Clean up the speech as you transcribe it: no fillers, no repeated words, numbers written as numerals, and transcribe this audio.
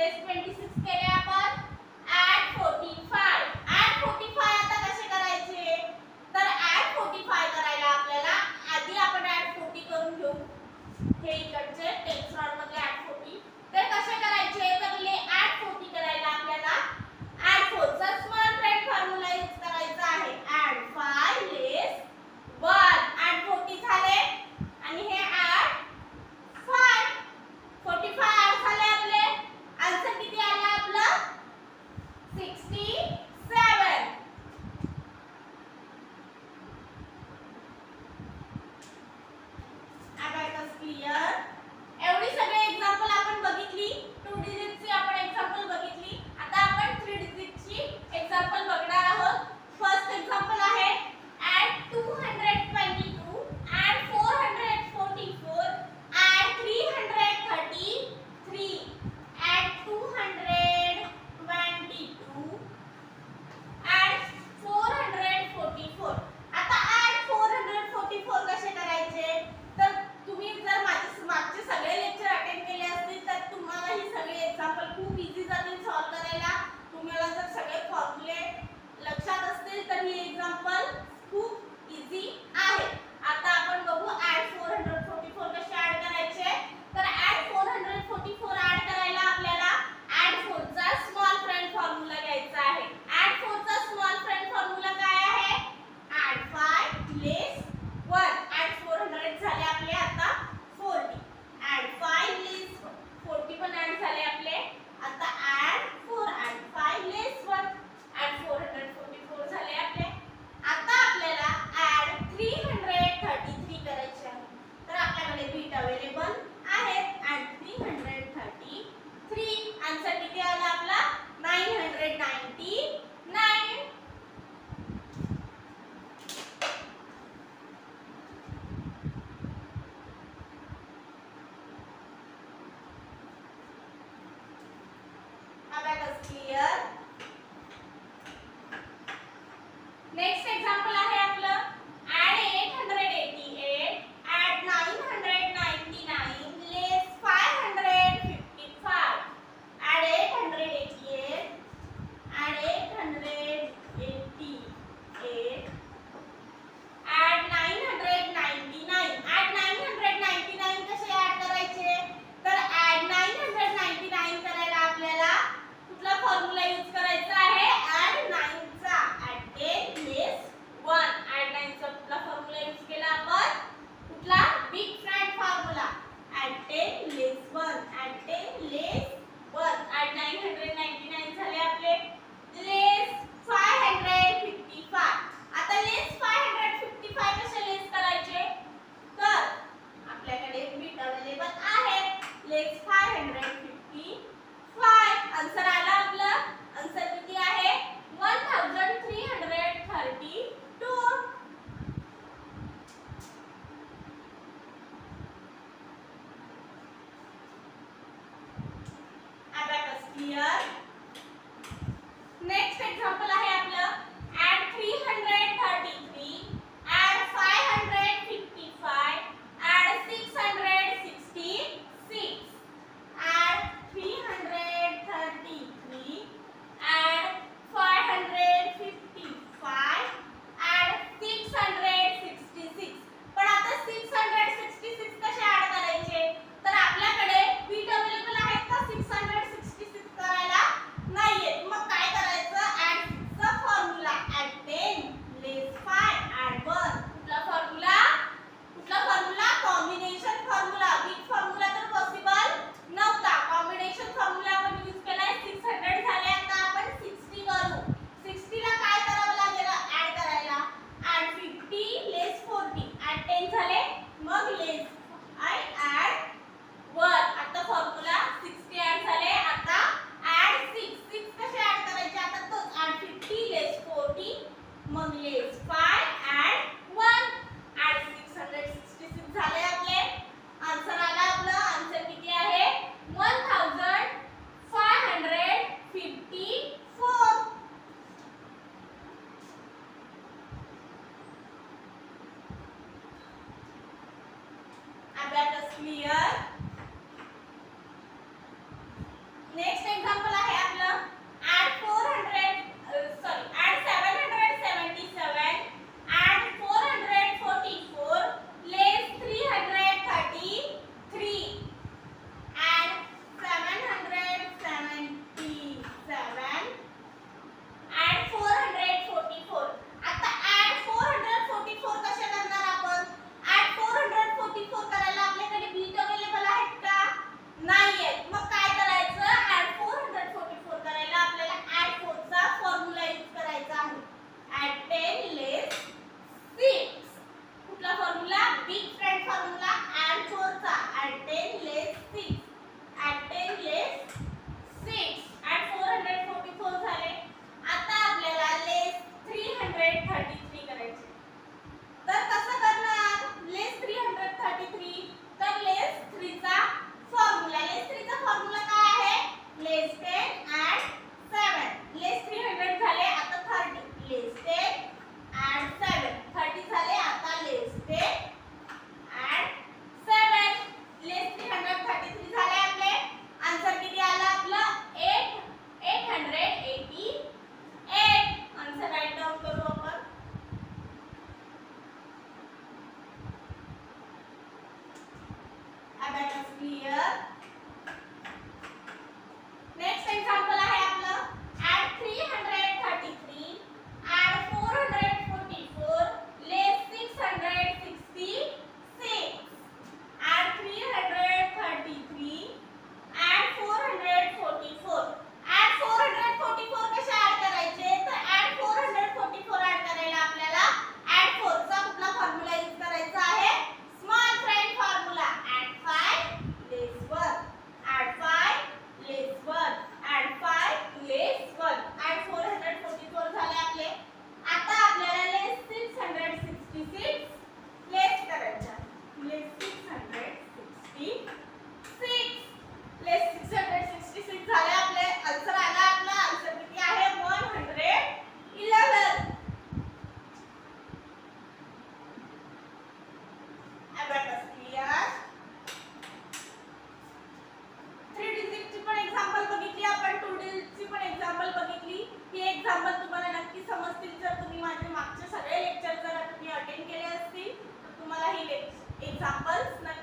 लेस 26 केले आपण add 45. Add 45 आता कसे करायचे तर ऍड 45 करायला आपल्याला आधी आपण ऍड 40 करून घेऊ. हे इकडचे टेक्स्ट्रॉन मध्ये ऍड 40 ते कसे करायचे तर ऍड 40 करायला आपल्याला ऍड 4 चा स्मॉल फ्रेंड फॉर्म्युला यूज करायचा आहे. ऍड 5 लेस 1 ऍड 40 झाले आणि हे ऍड 5 45 ऍड झाले. आपले आन्सर किती आला आपलं 67. Abacus clear. एवढी सगळे एक्झाम्पल आपण बघितली. 2 डिजिटची आपण एक्झाम्पल बघितली. आता आपण 3 डिजिटची एक्झाम्पल बघणार आहोत. फर्स्ट एक्झाम्पल आहे add 222 add 444 add 333 add 222 add 444. आता ऍड 444 कसे करायचे तर तुम्ही जर मागचे सगळे लेक्चर अटेंड केले असतील तर तुम्हाला ही सगळे एक्झाम्पल खूप इझी जातील सॉल्व करायला. तुम्हाला जर सगळे फॉर्म्युले लक्षात असतील तर ही एक्झाम्पल खूप इझी आहे. आता आपण बघू ऍड 444 कसे ऍड करायचे तर ऍड 444 ऍड करायला आपल्याला ऍड 4 चा स्मॉल फ्रेंड फॉर्म्युला घ्यायचा आहे. ऍड 4 चा स्मॉल फ्रेंड फॉर्म्युला काय आहे ऍड 5 लेस 1 ऍड 400 झाले आपले. आता 40 ऍड 5 लेस 40 पण ऍड झाले आपले. आता ऍड 4 ऍड 5 लेस 1 ऍड 444 झाले आपले. आता आपल्याला ऍड 333 करायचे आहे. तर आपल्याकडे बीट अवेलेबल आहेत ऍड 333. आन्सर किती आला आपला 999. Abacus clear. नेक्स्ट एक्झाम्पल आहे आपलं ऍड 888 ऍड 999 लेस 555 ऍड 888 ऍड 888 ऍड 999 ऍड 999 कसे ऍड करायचे तर ऍड 999 करायला आपल्याला कुठला फॉर्म्युला यूज करायचा आहे ऍड 9 चा ऍड 10 लेस 1 ऍड 9 चा कुठला फॉर्म्युला यूज केला आपण कुठला बिग फ्रेंड फॉर्म्युला ऍड 10 लेस 1 ऍड 10 लेस 1 ऍड 999 झाले आपले लेस 555. आता लेस 555 कसे लेस करायचे तर आपल्याकडे बिट अवेलेबल आहे लेस 555. आन्सर आला आपला. आन्सर किती आहे 1332. Abacus clear. नेक्स्ट एक्झाम्पल आहे आपलं add 333 add 555 add 666 add 333 add 555 add 666. पण आता 666 कसे ऍड करायचे तर आपल्याकडे बीट अवेलेबल आहेत का 666 करायला बघितली, ही एक्झाम्पल तुम्हाला नक्की समजतील. जर तुम्ही माझे मागचे सगळे लेक्चर जर तुम्ही अटेंड केले असतील तर तुम्हाला ही एक्झाम्पल्स नक्की